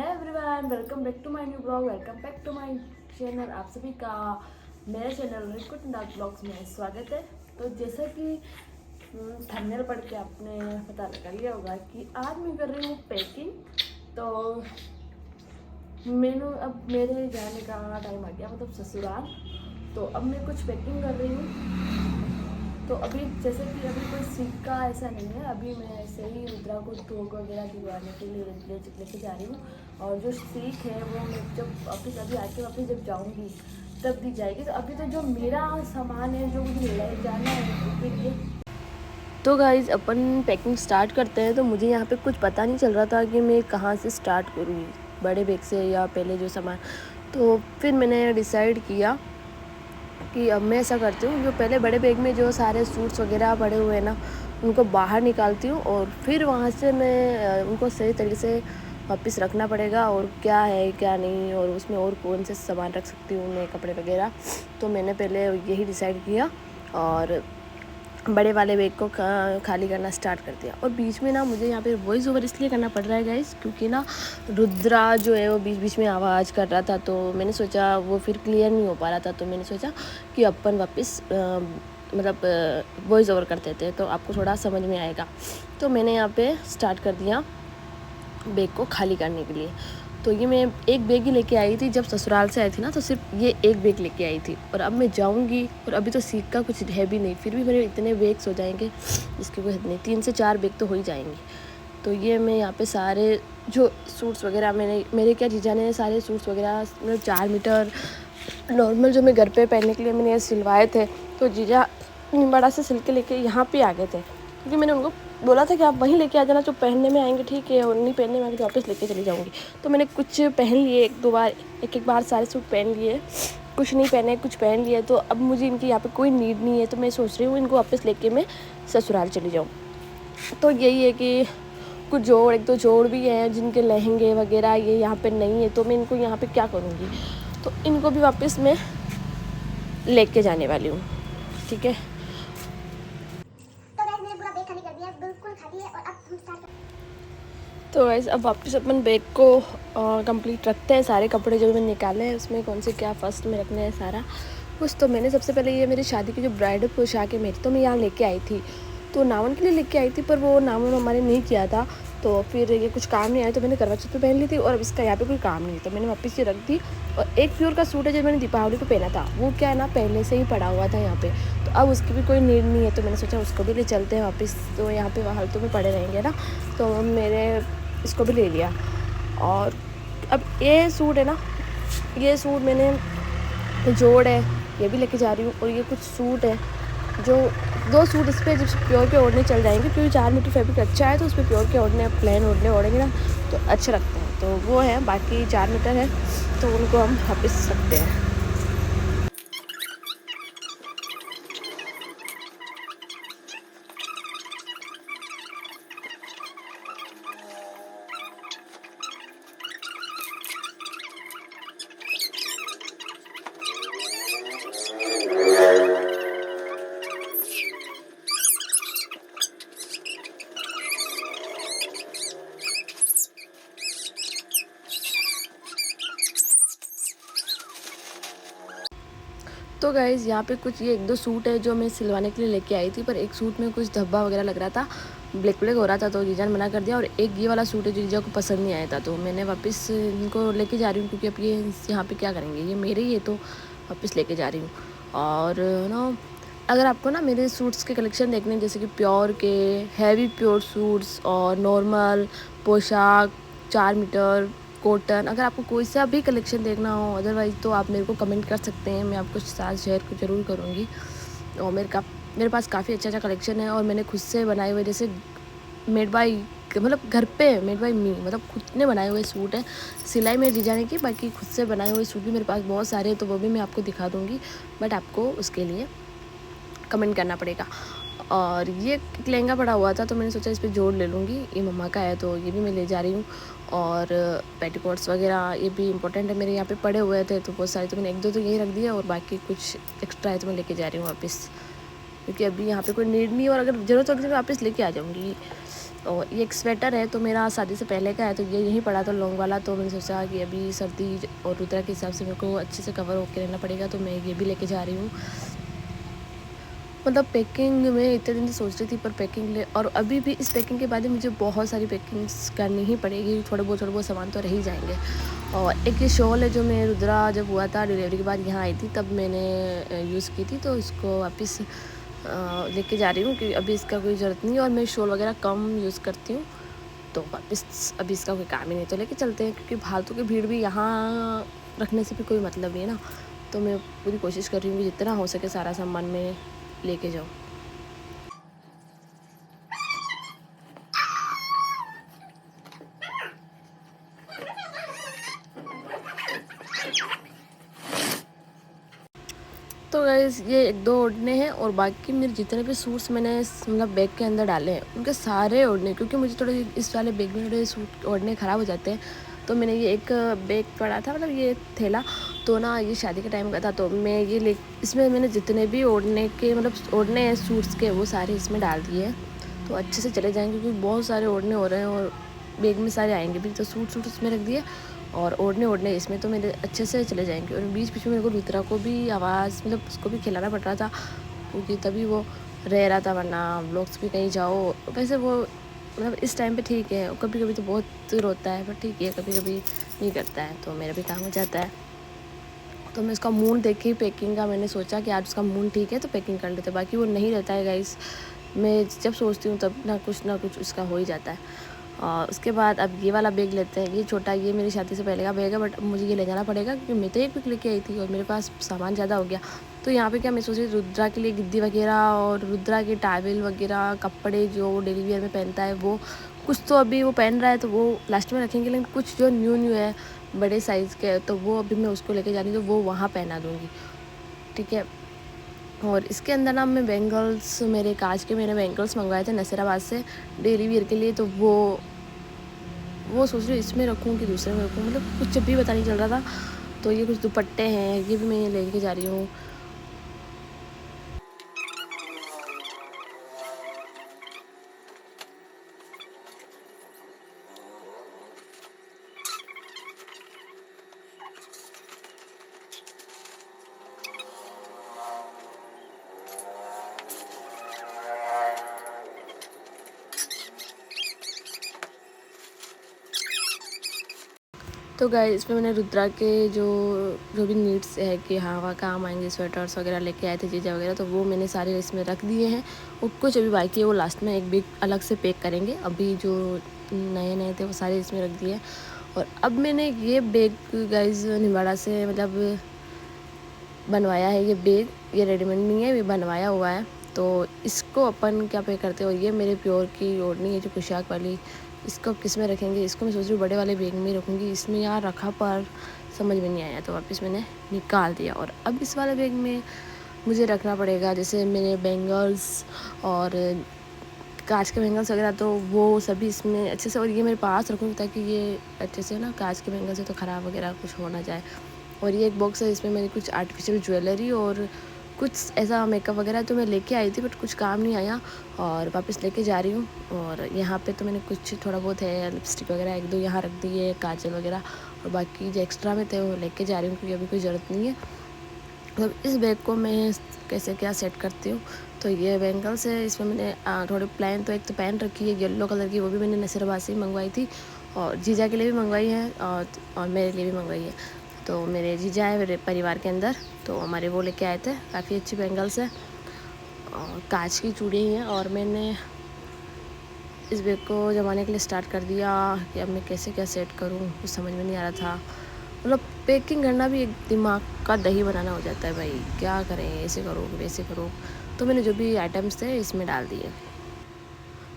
है everyone, welcome back to my new blog. Welcome back to my channel. आप सभी का मेरे चैनल रिक्वेस्ट डार्क ब्लॉग्स में स्वागत है। तो जैसा कि थंबनेल पढ़ के आपने पता लगा लिया होगा कि आज मैं कर रही हूँ पैकिंग। तो मैंने अब मेरे जाने का टाइम आ गया, मतलब ससुराल। तो अब मैं कुछ पैकिंग कर रही हूँ। तो अभी जैसे कि अभी कोई सिक्का ऐसा नहीं है, अभी मैं ऐसे ही रुद्रा को टोक वगैरह दिलवाने के लिए लेके जा रही हूँ। और जो सीख है वो मैं जब वापस अभी आके वापस जब जाऊँगी तब दी जाएगी। तो अभी तो जो मेरा सामान है जो मुझे ले जाना है उसके लिए। तो गाइज़ अपन पैकिंग स्टार्ट करते हैं। तो मुझे यहाँ पे कुछ पता नहीं चल रहा था कि मैं कहाँ से स्टार्ट करूँ, बड़े बैग से या पहले जो सामान। तो फिर मैंने डिसाइड किया कि अब मैं ऐसा करती हूँ, जो पहले बड़े बैग में जो सारे सूट्स वगैरह पड़े हुए हैं ना, उनको बाहर निकालती हूँ और फिर वहाँ से मैं उनको सही तरीके से वापस रखना पड़ेगा और क्या है क्या नहीं, और उसमें और कौन से सामान रख सकती हूँ मैं, कपड़े वगैरह। तो मैंने पहले यही डिसाइड किया और बड़े वाले बैग को खाली करना स्टार्ट कर दिया। और बीच में ना मुझे यहाँ पे वॉइस ओवर इसलिए करना पड़ रहा है गाइस, क्योंकि ना रुद्रा जो है वो बीच बीच में आवाज़ कर रहा था। तो मैंने सोचा वो फिर क्लियर नहीं हो पा रहा था, तो मैंने सोचा कि अपन वापस मतलब वॉइस ओवर करते थे तो आपको थोड़ा समझ में आएगा। तो मैंने यहाँ पे स्टार्ट कर दिया बैग को खाली करने के लिए। तो ये मैं एक बैग ही लेके आई थी, जब ससुराल से आई थी ना तो सिर्फ ये एक बैग लेके आई थी। और अब मैं जाऊंगी और अभी तो सीख का कुछ है भी नहीं, फिर भी मेरे इतने बैग्स हो जाएंगे इसकी कोई हद नहीं, 3 से 4 बैग तो हो ही जाएंगे। तो ये मैं यहाँ पे सारे जो सूट्स वगैरह मेरे क्या जीजा ने सारे सूट्स वगैरह मतलब 4 मीटर नॉर्मल जो मैं घर पे पहनने के लिए मैंने ये सिलवाए थे। तो जीजा बड़ा से सिल के लेके यहाँ पे आ गए थे, क्योंकि मैंने उनको बोला था कि आप वहीं लेके आ जाना, जो पहनने में आएंगे ठीक है, और नहीं पहनने में आएंगे तो वापस लेके चली जाऊँगी। तो मैंने कुछ पहन लिए, एक बार सारे सूट पहन लिए, कुछ नहीं पहने, कुछ पहन लिए। तो अब मुझे इनकी यहाँ पे कोई नीड नहीं है, तो मैं सोच रही हूँ इनको वापस लेके मैं ससुराल चली जाऊँ। तो यही है कि कुछ जोड़, एक दो जोड़ भी हैं जिनके लहंगे वगैरह ये यहाँ पे नहीं है, तो मैं इनको यहाँ पे क्या करूँगी। तो इनको भी वापस मैं लेके जाने वाली हूँ, ठीक है। तो गाइस अब वापस अपन बैग को कंप्लीट रखते हैं। सारे कपड़े जो मैंने निकाले हैं उसमें कौन से क्या फर्स्ट में रखने हैं सारा कुछ। तो मैंने सबसे पहले ये मेरी शादी की जो ब्राइडल पोशाक है मेरी, तो मैं यहाँ लेके आई थी। तो नावन के लिए लेके आई थी, पर वो नावन हमारे नहीं किया था, तो फिर ये कुछ काम नहीं आया, तो मैंने करवा चौथ पे पहन ली थी। और अब इसका यहाँ पे कोई काम नहीं, तो मैंने वापस ये रख दी। और एक प्योर का सूट है जो मैंने दीपावली को पहना था, वो क्या है ना पहले से ही पड़ा हुआ था यहाँ पे, तो अब उसकी भी कोई नीड नहीं है। तो मैंने सोचा उसको भी ले चलते हैं वापस, तो यहाँ पे हालतों में पड़े रहेंगे ना। तो मेरे इसको भी ले लिया। और अब ये सूट है ना, ये सूट मैंने जोड़ है ये भी लेके जा रही हूँ। और ये कुछ सूट है जो 2 सूट इस पर जब प्योर के ओढ़ने चल जाएंगे, क्योंकि 4 मीटर फैब्रिक अच्छा है, तो उस पर प्योर के ओढ़ने प्लेन ओढ़ने ओढ़ेंगे ना तो अच्छे लगते हैं। तो वो है, बाकी 4 मीटर है तो उनको हम वापस सकते हैं। तो गाइज़ यहाँ पे कुछ ये 1-2 सूट है जो मैं सिलवाने के लिए लेके आई थी, पर एक सूट में कुछ धब्बा वगैरह लग रहा था, ब्लैक हो रहा था, तो जीजा ने मना कर दिया। और एक ये वाला सूट है जो जीजा को पसंद नहीं आया था, तो मैंने वापस इनको लेके जा रही हूँ, क्योंकि अब ये यहाँ पे क्या करेंगे, ये मेरे ही है, तो वापस लेके जा रही हूँ। और ना अगर आपको ना मेरे सूट्स के कलेक्शन देखने हैं, जैसे कि प्योर के हैवी प्योर सूट्स और नॉर्मल पोशाक 4 मीटर कॉटन, अगर आपको कोई सा भी कलेक्शन देखना हो अदरवाइज़ तो आप मेरे को कमेंट कर सकते हैं, मैं आपको साथ शेयर ज़रूर करूँगी। और मेरे पास काफ़ी अच्छा कलेक्शन है, और मैंने खुद से बनाए हुए, जैसे मेड बाई मतलब घर पे मेड बाई मी, मतलब खुद ने बनाए हुए सूट है। सिलाई में जीजा ने की, बाकी खुद से बनाए हुए सूट भी मेरे पास बहुत सारे हैं, तो वो भी मैं आपको दिखा दूँगी, बट आपको उसके लिए कमेंट करना पड़ेगा। और ये एक लहंगा पड़ा हुआ था, तो मैंने सोचा इस पर जोड़ ले लूँगी, ये मम्मा का है तो ये भी मैं ले जा रही हूँ। और पेटीकोट्स वगैरह ये भी इंपॉर्टेंट है, मेरे यहाँ पे पड़े हुए थे तो बहुत सारे, तो मैंने 1-2 तो यही रख दिया, और बाकी कुछ एक्स्ट्रा है तो मैं लेके जा रही हूँ वापस, क्योंकि अभी यहाँ पे कोई नीड नहीं है, और अगर ज़रूरत होगी तो मैं वापस लेके आ जाऊँगी। और ये एक स्वेटर है, तो मेरा शादी से पहले का है, तो ये यहीं पड़ा था लॉन्ग वाला। तो मैंने सोचा कि अभी सर्दी और रुद्रा के हिसाब से मेरे को अच्छे से कवर होकर रहना पड़ेगा, तो मैं ये भी लेके जा रही हूँ। मतलब पैकिंग में इतने दिन से सोच रही थी, पर पैकिंग ले, और अभी भी इस पैकिंग के बाद मुझे बहुत सारी पैकिंग्स करनी ही पड़ेगी। थोड़े बहुत सामान तो रह ही जाएंगे। और एक ये शॉल है जो मैं रुद्रा जब हुआ था डिलीवरी के बाद यहाँ आई थी, तब मैंने यूज़ की थी, तो इसको वापस लेके जा रही हूँ कि अभी इसका कोई ज़रूरत नहीं है, और मैं शॉल वगैरह कम यूज़ करती हूँ, तो वापस अभी इसका कोई काम ही नहीं, तो लेके चलते हैं, क्योंकि फालतू की भीड़ भी यहाँ रखने से भी कोई मतलब नहीं है ना। तो मैं पूरी कोशिश कर रही हूँ कि जितना हो सके सारा सामान मैं लेके जाऊँ। तो गाइस ये 1-2 ओढ़ने हैं, और बाकी मेरे जितने भी सूट्स मैंने मतलब बैग के अंदर डाले हैं उनके सारे ओढ़ने, क्योंकि मुझे थोड़े इस वाले बैग में थोड़े सूट ओढ़ने ख़राब हो जाते हैं। तो मैंने ये एक बैग पड़ा था, मतलब ये थैला, तो ना ये शादी के टाइम का था, तो मैं ये ले इसमें मैंने जितने भी ओढ़ने के मतलब ओढ़ने हैं सूट्स के, वो सारे इसमें डाल दिए हैं, तो अच्छे से चले जाएंगे, क्योंकि बहुत सारे ओढ़ने हो रहे हैं और बैग में सारे आएंगे भी, तो सूट इसमें रख दिए और ओढ़ने इसमें, तो मेरे अच्छे से चले जाएंगे। और बीच बीच में मेरे को रुद्रा को भी आवाज़ मतलब उसको भी खिलाना पड़ रहा था, क्योंकि तभी वो रह रहा था, वरना व्लॉग्स भी कहीं जाओ वैसे वो मतलब इस टाइम पे ठीक है, कभी कभी तो बहुत रोता है, पर ठीक है, कभी कभी नहीं करता है, तो मेरा भी काम हो जाता है। तो मैं उसका मूड देख के पैकिंग का मैंने सोचा कि आज उसका मूड ठीक है तो पैकिंग कर लेते, बाकी वो नहीं रहता है गाइस। मैं जब सोचती हूँ तब ना कुछ उसका हो ही जाता है। और उसके बाद अब ये वाला बैग लेते हैं। ये छोटा, ये मेरी शादी से पहले का बैग है, बट मुझे ये ले जाना पड़ेगा, क्योंकि मैं तो एक बैग लेके आई थी और मेरे पास सामान ज़्यादा हो गया। तो यहाँ पे क्या मैं सोच रही रुद्रा के लिए गिद्दी वगैरह और रुद्रा के टावल वगैरह कपड़े जो डेली वियर में पहनता है, वो कुछ तो अभी वो पहन रहा है तो वो लास्ट में रखेंगे, लेकिन कुछ जो न्यू है बड़े साइज़ के, तो वो अभी मैं उसको लेके जा रही हूँ, तो वो वहाँ पहना दूँगी, ठीक है। और इसके अंदर ना मैं बैंगल्स, मेरे कांच के मैंने बैंगल्स मंगवाए थे नसीराबाद से डेली वियर के लिए, तो वो सोच रही हूँ इसमें रखूँ कि दूसरे में रखूँ, मतलब कुछ भी पता नहीं चल रहा था। तो ये कुछ दुपट्टे हैं, ये भी मैं लेके जा रही हूँ। तो गाइस इसमें मैंने रुद्रा के जो जो भी नीड्स है कि हाँ वहाँ काम आएंगे, स्वेटर्स वगैरह लेके आए थे जीजा वगैरह, तो वो मैंने सारे इसमें रख दिए हैं। और कुछ अभी बाकी है, वो लास्ट में एक बिग अलग से पैक करेंगे। अभी जो नए थे वो सारे इसमें रख दिए। और अब मैंने ये बैग गाइस निवाड़ा से मतलब बनवाया है। ये बैग ये रेडीमेड नहीं है, ये बनवाया हुआ है। तो इसको अपन क्या पे करते हो, ये मेरे प्योर की ओढ़नी है जो पोशाक वाली, इसको किस में रखेंगे, इसको मैं सोच रही हूँ बड़े वाले बैग में रखूँगी। इसमें यहाँ रखा पर समझ में नहीं आया, तो वापस मैंने निकाल दिया। और अब इस वाले बैग में मुझे रखना पड़ेगा, जैसे मेरे बैंगल्स और कांच के बैंगल्स वगैरह, तो वो सभी इसमें अच्छे से, और ये मेरे पास रखूँगी ताकि ये अच्छे से ना, कांच के बैंगल्स है तो ख़राब वगैरह कुछ हो ना जाए। और ये एक बॉक्स है, इसमें मेरी कुछ आर्टिफिशियल ज्वेलरी और कुछ ऐसा मेकअप वगैरह तो मैं लेके आई थी, बट कुछ काम नहीं आया और वापस लेके जा रही हूँ। और यहाँ पे तो मैंने कुछ थोड़ा बहुत है, लिपस्टिक वगैरह 1-2 यहाँ रख दी है, काजल वगैरह, और बाकी जो एक्स्ट्रा में थे वो लेके जा रही हूँ, क्योंकि अभी कोई ज़रूरत नहीं है। मतलब इस बैग को मैं कैसे क्या सेट करती हूँ। तो ये बैंगल्स है, इसमें मैंने थोड़े प्लान, तो एक तो पहन रखी है येलो कलर की, वो भी मैंने नसीराबाद से ही मंगवाई थी, और जीजा के लिए भी मंगवाई है और मेरे लिए भी मंगवाई है। तो मेरे जीजा है मेरे परिवार के अंदर, तो हमारे वो लेके आए थे, काफ़ी अच्छी बैंगल्स है और कांच की चूड़ी हैं। और मैंने इस बैग को जमाने के लिए स्टार्ट कर दिया कि अब मैं कैसे क्या सेट करूँ, कुछ समझ में नहीं आ रहा था। मतलब पैकिंग करना भी एक दिमाग का दही बनाना हो जाता है भाई, क्या करें, ऐसे करो वैसे करो। तो मैंने जो भी आइटम्स थे इसमें डाल दिए।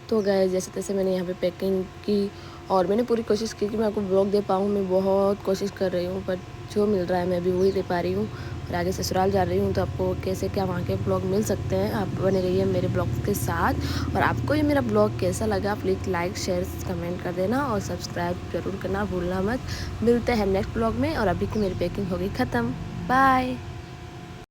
तो गए जैसे तैसे मैंने यहाँ पे पैकिंग की, और मैंने पूरी कोशिश की कि मैं आपको ब्लॉग दे पाऊँ। मैं बहुत कोशिश कर रही हूँ, पर जो मिल रहा है मैं अभी वही दे पा रही हूँ। और आगे ससुराल जा रही हूँ, तो आपको कैसे क्या वहाँ के ब्लॉग मिल सकते हैं, आप बने रहिए मेरे ब्लॉग के साथ। और आपको ये मेरा ब्लॉग कैसा लगा प्लीज़ लाइक शेयर कमेंट कर देना, और सब्सक्राइब जरूर करना भूलना मत। मिलते हैं नेक्स्ट ब्लॉग में, और अभी की मेरी पैकिंग होगी ख़त्म। बाय।